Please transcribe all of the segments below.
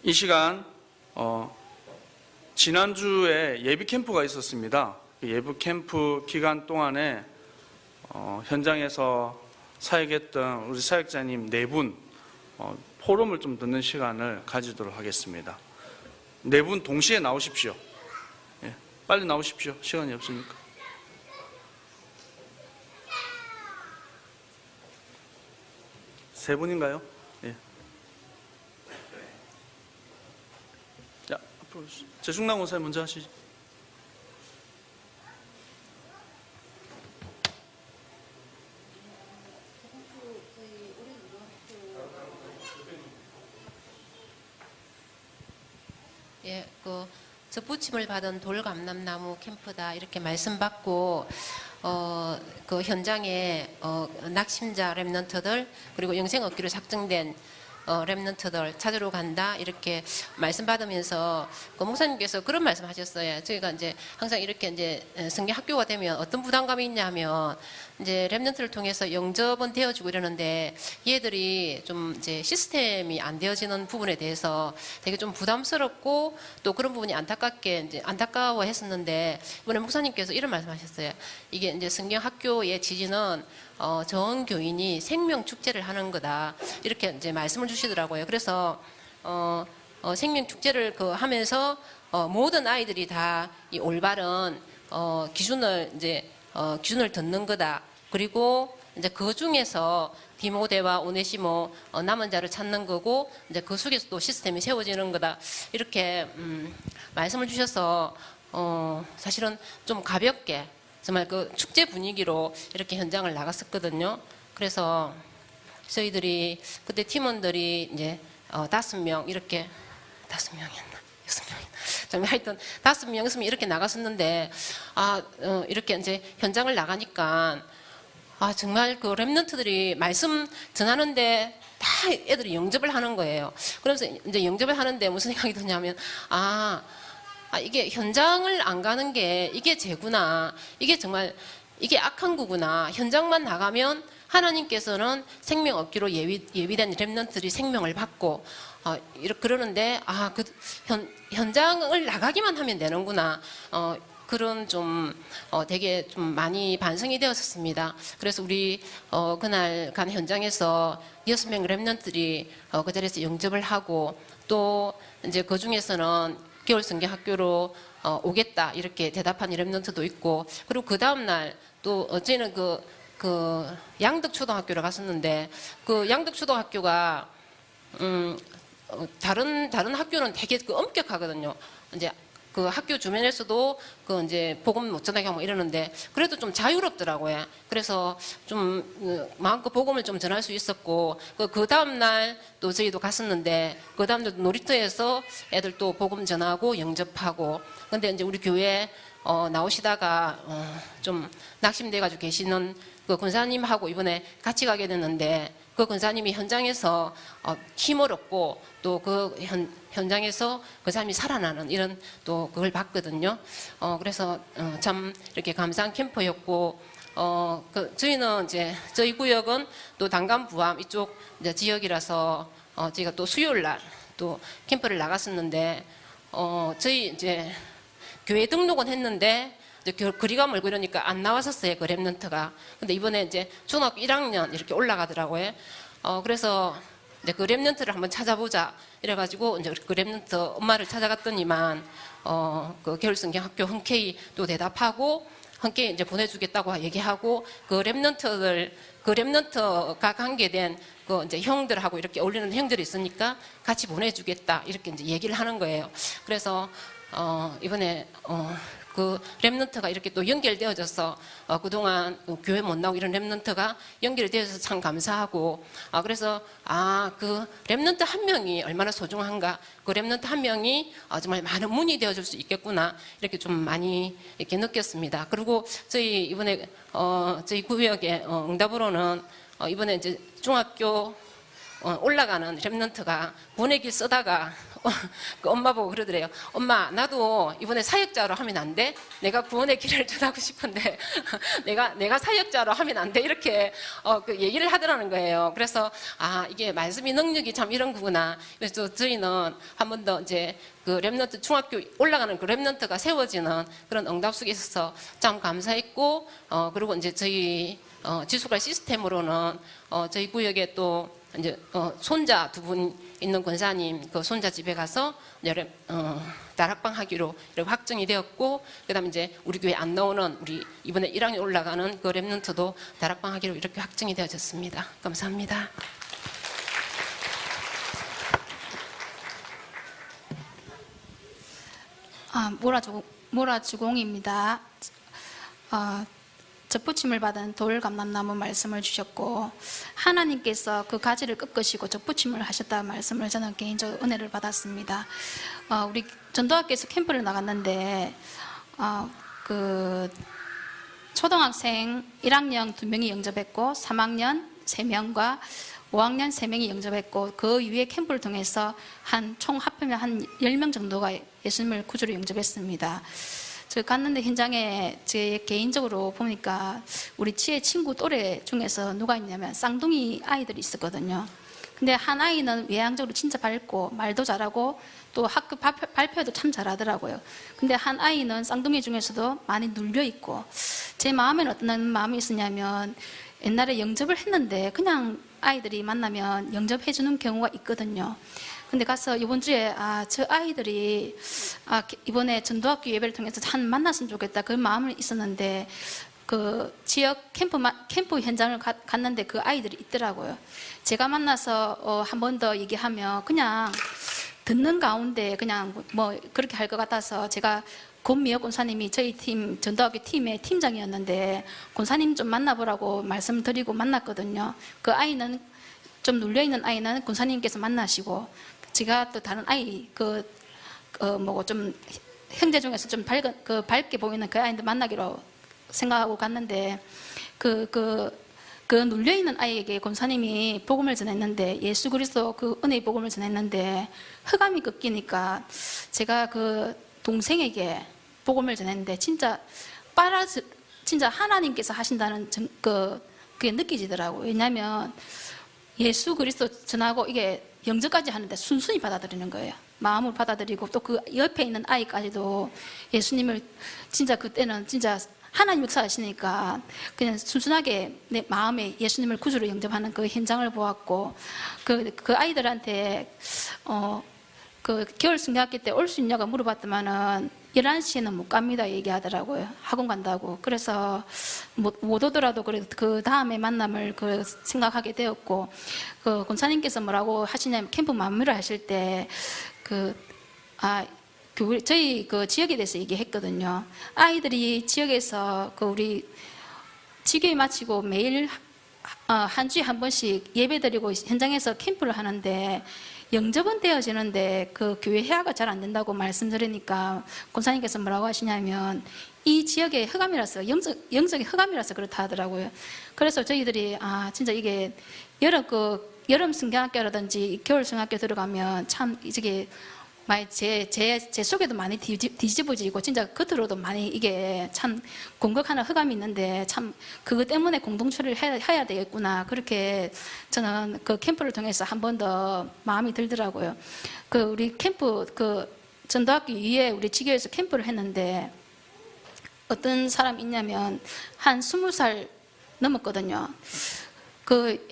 이 시간 지난주에 예비 캠프가 있었습니다. 예비 캠프 기간 동안에 현장에서 사역했던 우리 사역자님 4분 포럼을 좀 듣는 시간을 가지도록 하겠습니다. 4분 동시에 나오십시오. 예, 빨리 나오십시오. 시간이 없으니까. 세 분인가요? 예. 자, 앞으로 재중남 원사님 먼저 하시죠. 예, 접붙임을 받은 돌감람나무 캠프다 이렇게 말씀받고 그 현장에 낙심자 랩런트들 그리고 영생 얻기로 작정된 랩런트들 찾으러 간다 이렇게 말씀받으면서 그 목사님께서 그런 말씀하셨어요. 저희가 이제 항상 이렇게 이제 성경 학교가 되면 어떤 부담감이 있냐면 이제 랩런트를 통해서 영접은 되어지고 이러는데 얘들이 좀 이제 시스템이 안 되어지는 부분에 대해서 되게 좀 부담스럽고 또 그런 부분이 안타깝게 이제 안타까워했었는데 이번에 목사님께서 이런 말씀하셨어요. 이게 이제 성경 학교의 지지는 전 교인이 생명 축제를 하는 거다 이렇게 이제 말씀을 주시더라고요. 그래서 생명 축제를 하면서 모든 아이들이 다 이 올바른 기준을 듣는 거다. 그리고 이제 그 중에서 디모데와 오네시모 남은 자를 찾는 거고 이제 그 속에서 또 시스템이 세워지는 거다. 이렇게 말씀을 주셔서 사실은 좀 가볍게 정말 그 축제 분위기로 이렇게 현장을 나갔었거든요. 그래서 저희들이 그때 팀원들이 이제 5명 이렇게 5명이었나? 6명이나. 정말 하여튼 5명, 6명 이렇게 나갔었는데 이렇게 이제 현장을 나가니까 정말 그 랩런트들이 말씀 전하는데 다 애들이 영접을 하는 거예요. 그래서 이제 영접을 하는데 무슨 생각이 드냐면 이게 현장을 안 가는 게 이게 죄구나. 이게 정말 이게 악한 거구나. 현장만 나가면 하나님께서는 생명 얻기로 예비된 랩런트들이 생명을 받고 이렇게 그러는데 현장을 나가기만 하면 되는구나. 그런 좀 되게 좀 많이 반성이 되었습니다. 그래서 우리 그날 간 현장에서 6명 랩런트들이 그 자리에서 영접을 하고 또 이제 그 중에서는 겨울 성경 학교로 오겠다 이렇게 대답한 랩런트도 있고 그리고 그 다음 날 또 저희는 그 양덕 초등학교를 갔었는데 그 양덕 초등학교가 다른 학교는 되게 엄격하거든요. 이제 그 학교 주변에서도 이제 복음 못 전하게 하고 이러는데 그래도 좀 자유롭더라고요. 그래서 좀 마음껏 복음을 좀 전할 수 있었고 그 다음 날 또 저희도 갔었는데 그 다음 날 놀이터에서 애들 또 복음 전하고 영접하고 근데 이제 우리 교회 나오시다가 좀 낙심돼 가지고 계시는 그 권사님하고 이번에 같이 가게 됐는데 그 권사님이 현장에서 힘을 얻고 또 그 현장에서 그 사람이 살아나는 이런 또 그걸 봤거든요. 그래서 참 이렇게 감사한 캠프였고 저희는 이제 저희 구역은 또 단감 부암 이쪽 이제 지역이라서 저희가 또 수요일 날 또 캠프를 나갔었는데 저희 이제 교회 등록은 했는데 거리가 멀고 이러니까 안 나왔었어요. 그 랩런트가. 근데 이번에 이제 중학교 1학년 이렇게 올라가더라고요. 그래서 이제 그 랩런트를 한번 찾아보자. 이래가지고 이제 그 랩런트 엄마를 찾아갔더니만 그 겨울성경 학교 흔쾌히 또 대답하고 흔쾌히 이제 보내주겠다고 얘기하고 그 랩런트가 관계된 그 이제 형들하고 이렇게 어울리는 형들이 있으니까 같이 보내주겠다 이렇게 이제 얘기를 하는 거예요. 그래서 이번에 그 랩런트가 이렇게 또 연결되어져서 그동안 교회 못 나오고 이런 랩런트가 연결이 되어서 참 감사하고 그래서 그 랩런트 한 명이 얼마나 소중한가 그 랩런트 한 명이 정말 많은 문이 되어줄 수 있겠구나 이렇게 좀 많이 이렇게 느꼈습니다. 그리고 저희 이번에 저희 구역의 응답으로는 이번에 이제 중학교 올라가는 랩런트가 보내기 쓰다가 그 엄마 보고 그러더래요. 엄마, 나도 이번에 사역자로 하면 안 돼? 내가 구원의 길을 전하고 싶은데 내가 사역자로 하면 안 돼? 이렇게 그 얘기를 하더라는 거예요. 그래서 이게 말씀이 능력이 참 이런 거구나. 그래서 저희는 한 번 더 이제 그 렘넌트 중학교 올라가는 그 렘넌트가 세워지는 그런 응답 속에 있어서 참 감사했고, 그리고 이제 저희 지수가 시스템으로는 저희 구역에 또 이제 손자 2분 있는 권사님 그 손자 집에 가서 이제 다락방 하기로 이렇게 확정이 되었고, 그다음에 이제 우리 교회 안 나오는 우리 이번에 1학년 올라가는 그 렘넌트도 다락방 하기로 이렇게 확정이 되어졌습니다. 감사합니다. 모라주공입니다. 접붙임을 받은 돌감람나무 말씀을 주셨고, 하나님께서 그 가지를 꺾으시고 접붙임을 하셨다는 말씀을 저는 개인적으로 은혜를 받았습니다. 우리 전도학교에서 캠프를 나갔는데 그 초등학생 1학년 2명이 영접했고 3학년 3명과 5학년 3명이 영접했고, 그 이후에 캠프를 통해서 총 합하면 한 10명 정도가 예수님을 구주로 영접했습니다. 저 갔는데 현장에 제 개인적으로 보니까 우리 지혜 친구 또래 중에서 누가 있냐면 쌍둥이 아이들이 있었거든요. 근데 한 아이는 외향적으로 진짜 밝고 말도 잘하고 또 학교 발표도 참 잘하더라고요. 근데 한 아이는 쌍둥이 중에서도 많이 눌려있고, 제 마음에는 어떤 마음이 있었냐면 옛날에 영접을 했는데 그냥 아이들이 만나면 영접해주는 경우가 있거든요. 근데 가서 이번 주에 저 아이들이 이번에 전도학교 예배를 통해서 한 만났으면 좋겠다 그 마음은 있었는데, 그 지역 캠프 현장을 갔는데 그 아이들이 있더라고요. 제가 만나서 한 번 더 얘기하면 그냥 듣는 가운데 그냥 뭐 그렇게 할 것 같아서, 제가 권미혁 권사님이 저희 팀 전도학교 팀의 팀장이었는데 권사님 좀 만나보라고 말씀드리고 만났거든요. 그 아이는 좀 눌려있는 아이는 권사님께서 만나시고, 제가 또 다른 아이 좀 형제 중에서 좀 밝게 보이는 그 아이들 만나기로 생각하고 갔는데, 그 눌려있는 아이에게 권사님이 복음을 전했는데, 예수 그리스도 그 은혜의 복음을 전했는데 흑암이 꺾이니까 제가 그 동생에게 복음을 전했는데 진짜 하나님께서 하신다는 그게 느껴지더라고요. 왜냐하면 예수 그리스도 전하고 이게 영접까지 하는데 순순히 받아들이는 거예요. 마음을 받아들이고, 또 그 옆에 있는 아이까지도 예수님을 진짜 그때는 진짜 하나님 역사하시니까 그냥 순순하게 내 마음에 예수님을 구주로 영접하는 그 현장을 보았고, 그 아이들한테 그 겨울 성경학교 때 올 수 있냐고 물어봤더만은 11시에는 못 갑니다 얘기하더라고요. 학원 간다고. 그래서 못 오더라도 그 다음에 만남을 생각하게 되었고, 그 권사님께서 뭐라고 하시냐면 캠프 마무리를 하실 때 저희 그 지역에 대해서 얘기했거든요. 아이들이 지역에서 우리 지교회 마치고 매일 한 주에 한 번씩 예배드리고 현장에서 캠프를 하는데 영접은 되어지는데 그 교회 회화가 잘 안 된다고 말씀드리니까 권사님께서 뭐라고 하시냐면 이 지역의 흑암이라서 영적인 흑암이라서 그렇다 하더라고요. 그래서 저희들이 진짜 이게 여름 성경학교라든지 겨울 성경학교 들어가면 참 이게 많이 제 속에도 많이 뒤집어지고 진짜 겉으로도 많이 이게 참 공격하는 흑암이 있는데 참 그것 때문에 공동체를 해야 되겠구나, 그렇게 저는 그 캠프를 통해서 한 번 더 마음이 들더라고요. 우리 캠프 전도학교 이후에 우리 지교에서 캠프를 했는데 어떤 사람이 있냐면 한 20살 넘었거든요.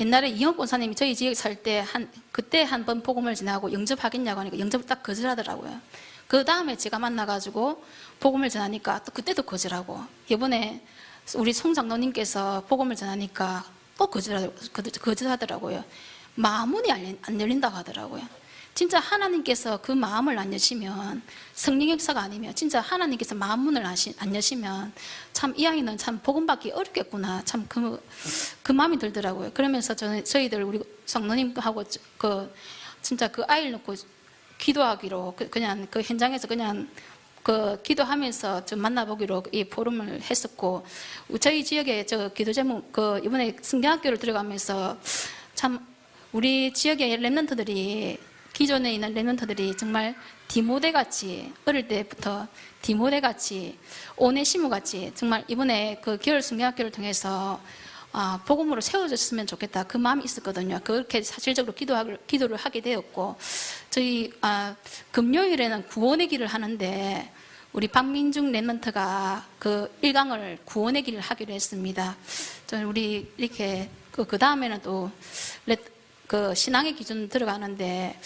옛날에 이영 권사님이 저희 지역에 살 때 그때 한 번 복음을 전하고 영접하겠냐고 하니까 영접을 딱 거절하더라고요. 그 다음에 제가 만나가지고 복음을 전하니까 또 그때도 거절하고, 이번에 우리 송 장로님께서 복음을 전하니까 또 거절하더라고요. 마음문이 안 열린다고 하더라고요. 진짜 하나님께서 그 마음을 안 여시면, 성령 역사가 아니면 진짜 하나님께서 마음문을 안 여시면 참 이 아이는 참 복음 받기 어렵겠구나, 참 그 마음이 들더라고요. 그러면서 저희들 우리 성도님하고 진짜 그 아이를 놓고 기도하기로 그냥 그 현장에서 그냥 기도하면서 좀 만나보기로 이 포럼을 했었고, 저희 지역에 기도 제목 이번에 성경학교를 들어가면서 참 우리 지역의 렘넌트들이 기존에 있는 랩런트들이 정말 디모데 같이 어릴 때부터 디모데 같이 오네시모 같이 정말 이번에 그 겨울 성경학교를 통해서 복음으로 세워졌으면 좋겠다 그 마음이 있었거든요. 그렇게 사실적으로 기도를 하게 되었고 저희 금요일에는 구원의 길을 하는데 우리 박민중 랩런트가 그 1강을 구원의 길을 하기로 했습니다. 저는 우리 이렇게 그 다음에는 또 그 신앙의 기준 들어가는데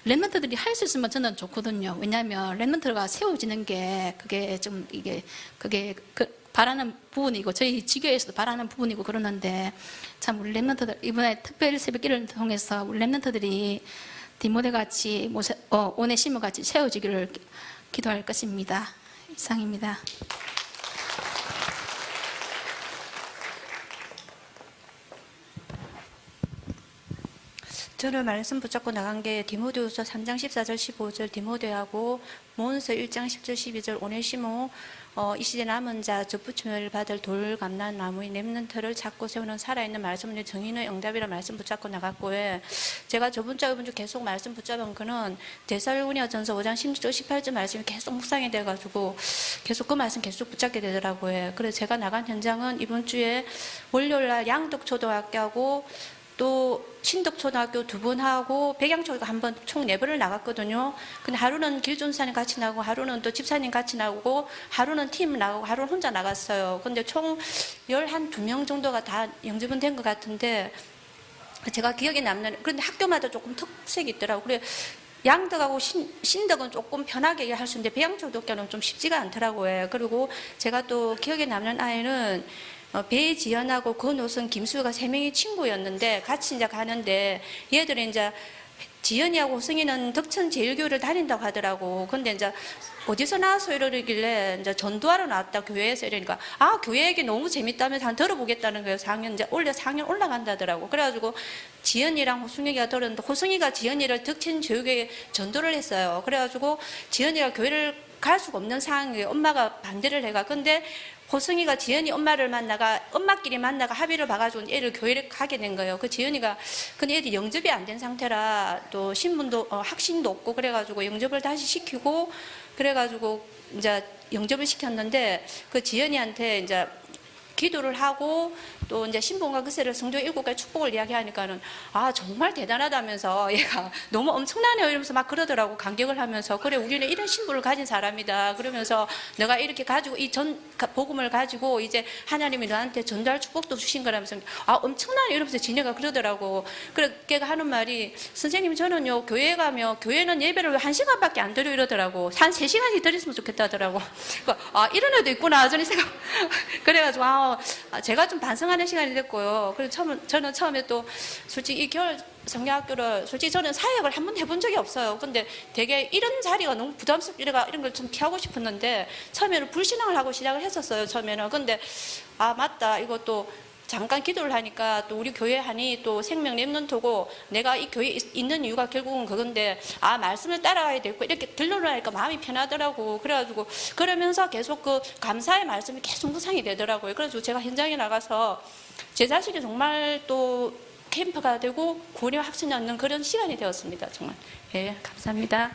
랩런트들이 할 수 있으면 저는 좋거든요. 왜냐하면 랩런트가 세워지는 게 그게 좀 그게 바라는 부분이고 저희 지교에서도 바라는 부분이고 그러는데 참 우리 랩런트들 이번에 특별 새벽기를 통해서 우리 랩런트들이 디모데 같이 오네시모 같이 세워지기를 기도할 것입니다. 이상입니다. 저는 말씀 붙잡고 나간 게 디모데후서 3장 14절 15절 디모데하고 모은서 1장 10절 12절 오네시모 이 시대 남은 자 접붙임을 받을 돌 감난 나무의 렘넌트를 찾고 세우는 살아있는 말씀의 정의의 응답이라 말씀 붙잡고 나갔고요. 제가 저번 주 이번 주 계속 말씀 붙잡은 거는 데살로니가전서 5장 16절 18절 말씀이 계속 묵상이 돼가지고 계속 그 말씀 계속 붙잡게 되더라고요. 그래서 제가 나간 현장은 이번 주에 월요일날 양덕초등학교하고 또 신덕초등학교 2번 하고 백양초등학교 한 번 총 4번을 나갔거든요. 근데 하루는 길준사님 같이 나가고 하루는 또 집사님 같이 나가고 하루는 팀 나가고 하루는 혼자 나갔어요. 근데 총 12명 정도가 다 영접은 된 것 같은데 제가 기억에 남는 그런데 학교마다 조금 특색이 있더라고요. 그래 양덕하고 신덕은 조금 편하게 할 수 있는데 백양초등학교는 좀 쉽지가 않더라고요. 그리고 제가 또 기억에 남는 아이는 배지연하고 권호성, 김수가 3명이 친구였는데 같이 이제 가는데 얘들이 이제 지연이하고 호성이는 덕천제일교회를 다닌다고 하더라고. 근데 이제 어디서 나와서 이러길래 이제 전도하러 나왔다 교회에서 이러니까 교회 얘기 너무 재밌다면서 한번 들어보겠다는 거예요. 4학년 올라간다더라고. 그래가지고 지연이랑 호승이가 들었는데 호승이가 지연이를 덕천제일교회에 전도를 했어요. 그래가지고 지연이가 교회를 갈 수가 없는 상황이에요. 엄마가 반대를 해가. 근데 호승이가 지연이 엄마끼리 만나가 합의를 봐가지고 애를 교회를 가게 된 거예요. 그 지연이가, 근데 애들이 영접이 안 된 상태라 또 신분도, 학신도 없고 그래가지고 영접을 다시 시키고 그래가지고 이제 영접을 시켰는데 그 지연이한테 이제 기도를 하고 또 이제 신봉과 그새를 성도 7가지 축복을 이야기하니까는 정말 대단하다면서 얘가 너무 엄청나네요 이러면서 막 그러더라고. 감격을 하면서 그래 우리는 이런 신분을 가진 사람이다 그러면서 내가 이렇게 가지고 이 복음을 가지고 이제 하나님이 너한테 전달 축복도 주신 거라면서 엄청나네 이러면서 지네가 그러더라고. 그래 걔가 하는 말이 선생님 저는요 교회 가면 교회는 예배를 왜 1시간밖에 안 드려 이러더라고. 한 3시간씩 드렸으면 좋겠다더라고. 이런 애도 있구나 저는 생각 그래가지고 제가 좀 반성하는 시간이 됐고요. 그래서 저는 처음에 또 솔직히 이 겨울 성경학교를 솔직히 저는 사역을 한 번 해본 적이 없어요. 근데 되게 이런 자리가 너무 부담스럽고 이런 걸 좀 피하고 싶었는데 처음에는 불신앙을 하고 시작을 했었어요. 처음에는. 근데 맞다 이것도 잠깐 기도를 하니까 또 우리 교회 하니 또 생명 랩런트고 내가 이 교회에 있는 이유가 결국은 그건데 말씀을 따라가야 되고 이렇게 들러나니까 마음이 편하더라고. 그래가지고 그러면서 계속 그 감사의 말씀이 계속 묵상이 되더라고요. 그래서 제가 현장에 나가서 제 자신이 정말 또 캠프가 되고 구원의 확신이 얻는 그런 시간이 되었습니다. 정말. 감사합니다.